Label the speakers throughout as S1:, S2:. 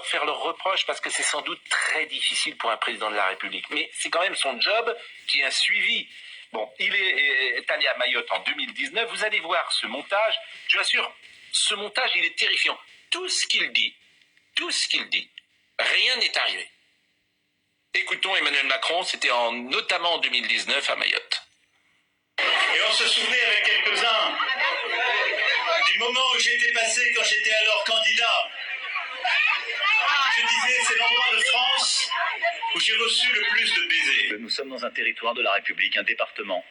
S1: faire leurs reproches parce que c'est sans doute très difficile pour un président de la République. Mais c'est quand même son job qui est un suivi. Bon, il est allé à Mayotte en 2019. Vous allez voir ce montage. Je vous assure, ce montage, il est terrifiant. Tout ce qu'il dit, rien n'est arrivé. Écoutons Emmanuel Macron, c'était notamment en 2019 à Mayotte.
S2: Et on se souvenait avec quelques-uns du moment où j'étais passé quand j'étais alors candidat. Je disais, c'est l'endroit de France où j'ai reçu le plus de baisers.
S3: Nous sommes dans un territoire de la République, un département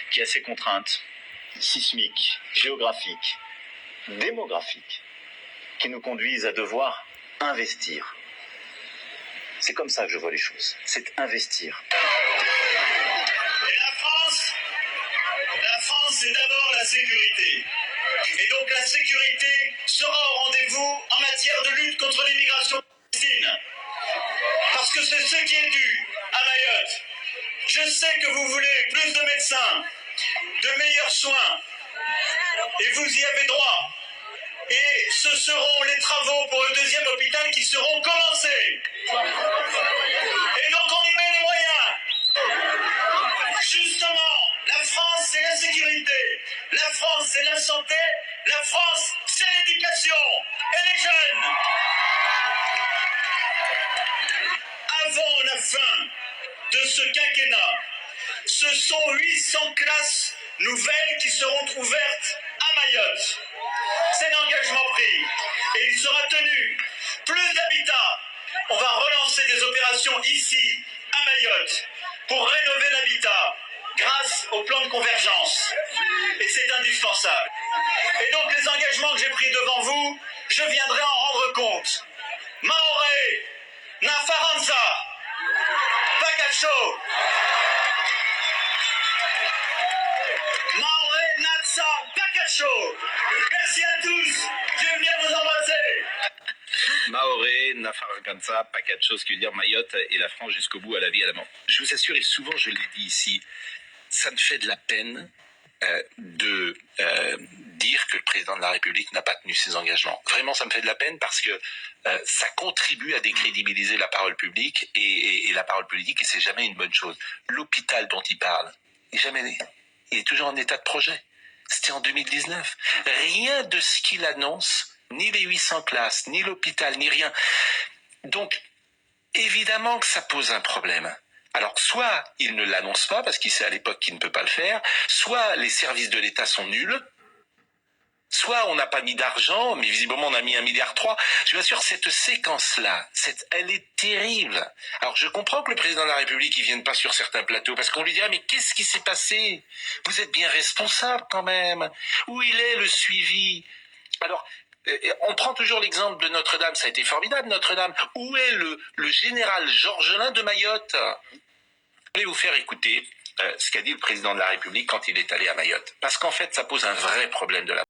S3: qui a ses contraintes sismiques, géographiques, démographiques, qui nous conduisent à devoir investir. C'est comme ça que je vois les choses, c'est investir.
S2: Et la France, c'est d'abord la sécurité. Et donc la sécurité sera au rendez-vous en matière de lutte contre l'immigration clandestine. Parce que c'est ce qui est dû à Mayotte. Je sais que vous voulez plus de médecins, de meilleurs soins, et vous y avez droit. Et ce seront les travaux pour le deuxième hôpital qui seront commencés. Et donc on y met les moyens. Justement, la France c'est la sécurité, la France c'est la santé, la France c'est l'éducation et les jeunes. Avant la fin de ce quinquennat, ce sont 800 classes nouvelles qui seront ouvertes à Mayotte. C'est l'engagement pris et il sera tenu. Plus d'habitat. On va relancer des opérations ici, à Mayotte, pour rénover l'habitat grâce au plan de convergence. Et c'est indispensable. Et donc les engagements que j'ai pris devant vous, je viendrai en rendre compte. Maoré, Nafaranza, Pakacho. Maoré, Natsa, Pakacho. Merci à tous. Je vais venir vous embrasser.
S1: Maoré, Nafarganza, pas quatre choses qui veut dire Mayotte et la France jusqu'au bout, à la vie, à la mort. Je vous assure, et souvent je l'ai dit ici, ça me fait de la peine de dire que le président de la République n'a pas tenu ses engagements. Vraiment, ça me fait de la peine parce que ça contribue à décrédibiliser la parole publique et la parole politique, et c'est jamais une bonne chose. L'hôpital dont il parle, il est toujours en état de projet. C'était en 2019. Rien de ce qu'il annonce, ni les 800 classes, ni l'hôpital, ni rien. Donc, évidemment que ça pose un problème. Alors, soit il ne l'annonce pas, parce qu'il sait à l'époque qu'il ne peut pas le faire, soit les services de l'État sont nuls, soit on n'a pas mis d'argent, mais visiblement on a mis 1,3 milliard. Je vous assure, cette séquence-là, elle est terrible. Alors, je comprends que le président de la République ne vienne pas sur certains plateaux, parce qu'on lui dira, mais qu'est-ce qui s'est passé? Vous êtes bien responsable quand même. Où il est le suivi? Alors, on prend toujours l'exemple de Notre-Dame, ça a été formidable Notre-Dame. Où est le général Georgelin de Mayotte? Je vais vous faire écouter ce qu'a dit le président de la République quand il est allé à Mayotte. Parce qu'en fait, ça pose un vrai problème de la